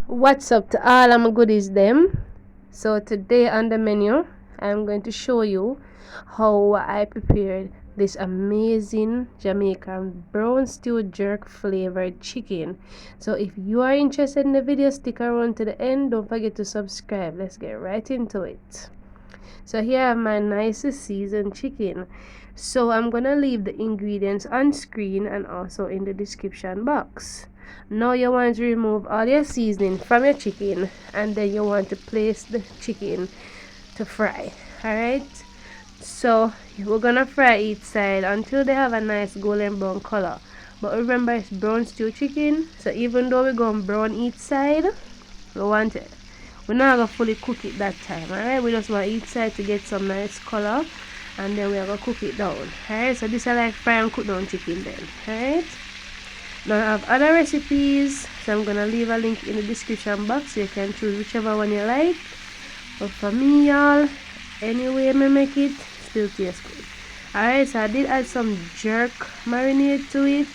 What's up to all my goodies them? So today on the menu I'm going to show you how I prepared this amazing Jamaican brown stew jerk flavored chicken. So if you are interested in the video, stick around to the end. Don't forget to subscribe. Let's get right into it. So here I have my nicely seasoned chicken. So I'm gonna leave the ingredients on screen and also in the description box. Now you want to remove all your seasoning from your chicken, and then you want to place the chicken to fry. Alright, so we're gonna fry each side until they have a nice golden brown color. But remember, it's brown stew chicken, so even though we're going brown each side, we're not gonna fully cook it that time. Alright, we just want each side to get some nice color, and then we're gonna cook it down. Alright, so this is like fry and cook down chicken then. Alright, now I have other recipes, so I'm gonna leave a link in the description box so you can choose whichever one you like. But for me, y'all, anyway I make it, still tastes good. Alright, so I did add some jerk marinade to it,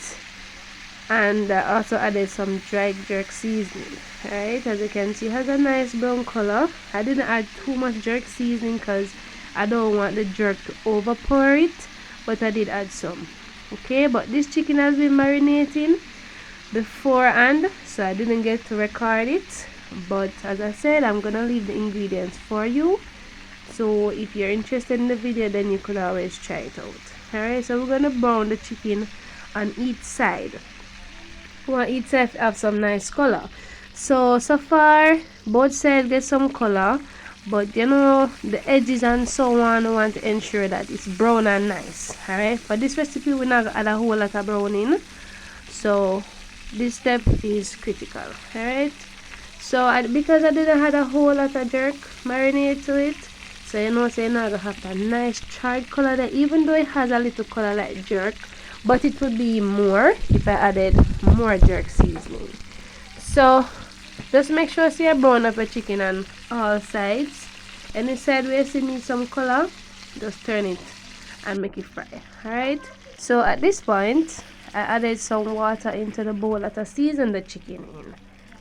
and I also added some dried jerk seasoning. Alright, as you can see, it has a nice brown color. I didn't add too much jerk seasoning because I don't want the jerk to overpour it, but I did add some. Okay, but this chicken has been marinating beforehand, so I didn't get to record it. But as I said, I'm gonna leave the ingredients for you, so if you're interested in the video, then you could always try it out. Alright, so we're gonna brown the chicken on each side. We want each side to have some nice color. So far both sides get some color, but you know, the edges and so on, we want to ensure that it's brown and nice. Alright, for this recipe we're not gonna add a whole lot of browning, so this step is critical. Alright, so because I didn't have a whole lot of jerk marinade to it, so you know, so you're not gonna have that nice charred color there, even though it has a little color like jerk, but it would be more if I added more jerk seasoning. So just make sure so you brown up your chicken on all sides. Any side where you see need some color, just turn it and make it fry. Alright, so at this point I added some water into the bowl that I seasoned the chicken in.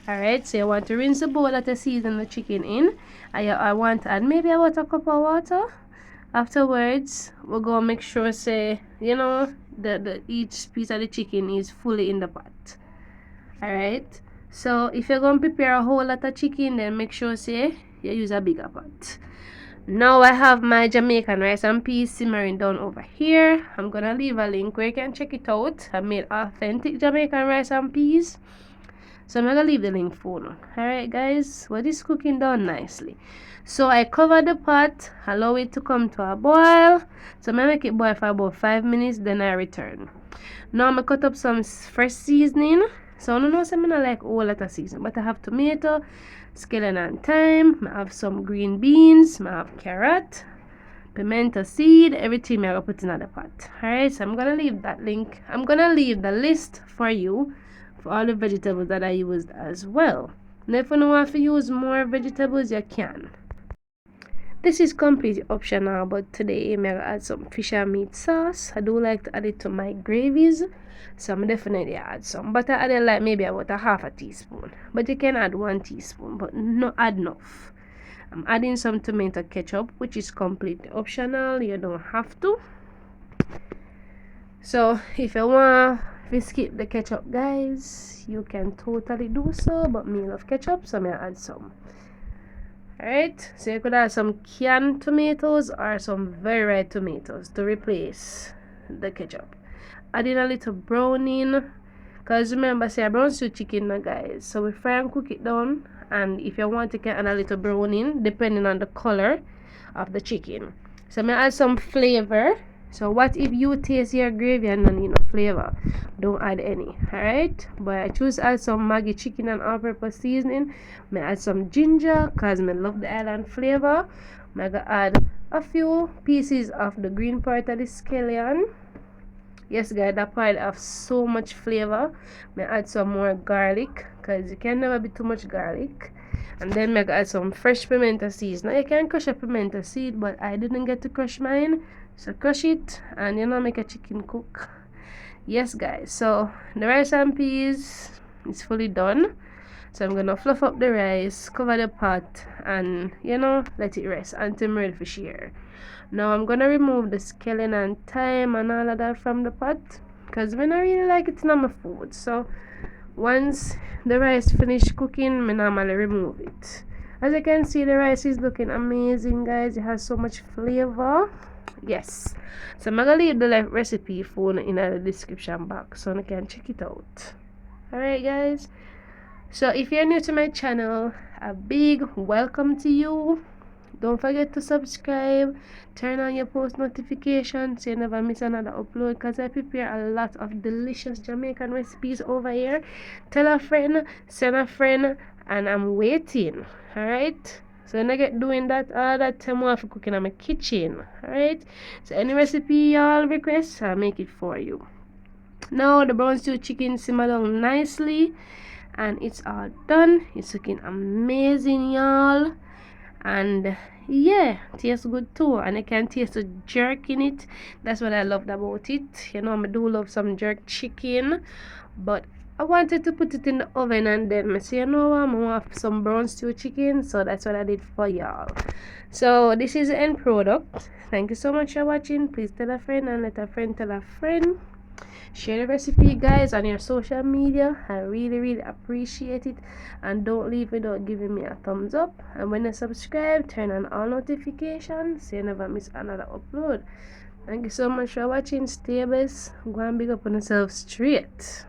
Alright, so you want to rinse the bowl that I seasoned the chicken in. I want to add maybe about a cup of water. Afterwards, we're gonna make sure say, you know, the each piece of the chicken is fully in the pot. Alright, so if you're gonna prepare a whole lot of chicken, then make sure say you use a bigger pot. Now I have my Jamaican rice and peas simmering down over here. I'm gonna leave a link where you can check it out. I made authentic Jamaican rice and peas, so I'm gonna leave the link for now. Alright guys, well, this is cooking down nicely. So I cover the pot, allow it to come to a boil. So I'm gonna make it boil for about 5 minutes, then I return. Now I'm gonna cut up some fresh seasoning. So I don't know, so I'm not like a whole lot of seasoning, but I have tomato, scallion and thyme. I have some green beans, I have carrot, pimento seed, everything I'm gonna put in the pot. Alright, so I'm gonna leave that link. I'm gonna leave the list for you for all the vegetables that I used as well. Now if you don't want to use more vegetables, you can. This is completely optional, but today I'm gonna add some fish and meat sauce. I do like to add it to my gravies, so I'm definitely add some. But I added like maybe about a half a teaspoon. But you can add 1 teaspoon, but not add enough. I'm adding some tomato ketchup, which is completely optional. You don't have to. So if you want to skip the ketchup, guys, you can totally do so. But me love ketchup, so I'm gonna add some. Alright, so you could add some canned tomatoes or some very ripe tomatoes to replace the ketchup. Adding a little browning, because remember, say I brown stew chicken now, guys, so we fry and cook it down, and if you want, you can add a little browning depending on the color of the chicken. So I'm gonna add some flavor. So what if you taste your gravy and don't need no flavor? Don't add any. Alright, but I choose to add some maggi chicken and all-purpose seasoning. I add some ginger because I love the island flavor. I'm gonna add a few pieces of the green part of the scallion. Yes guys, that part have so much flavor. I add some more garlic because you can never be too much garlic. And then I add some fresh pimento seeds. Now you can crush a pimento seed, but I didn't get to crush mine, so crush it and you know, make a chicken cook. Yes guys, so the rice and peas is fully done. So I'm gonna fluff up the rice, cover the pot, and you know, let it rest until I'm ready for share. Now I'm gonna remove the scallion and thyme and all of that from the pot, because when I really like it in my food. So once the rice finish cooking, I normally remove it. As you can see, the rice is looking amazing, guys. It has so much flavor. Yes. So I'm gonna leave the recipe phone in the description box so you can check it out. Alright, guys. So if you're new to my channel, a big welcome to you. Don't forget to subscribe, turn on your post notifications so you never miss another upload, because I prepare a lot of delicious Jamaican recipes over here. Tell a friend, send a friend, and I'm waiting. Alright? So when I get doing that, all that time off cooking in my kitchen. Alright? So any recipe y'all request, I'll make it for you. Now the brown stew chicken simmer down nicely, and it's all done. It's looking amazing, y'all. And yeah, tastes good too, and I can taste the jerk in it. That's what I loved about it. You know, I do love some jerk chicken, but I wanted to put it in the oven, and then I say, you know what, I want some brown stew chicken, so that's what I did for y'all. So this is the end product. Thank you so much for watching. Please tell a friend, and let a friend tell a friend. Share the recipe, guys, on your social media. I really appreciate it, and don't leave without giving me a thumbs up. And when you subscribe, turn on all notifications so you never miss another upload. Thank you so much for watching. Stay blessed. Go and big up on yourself straight.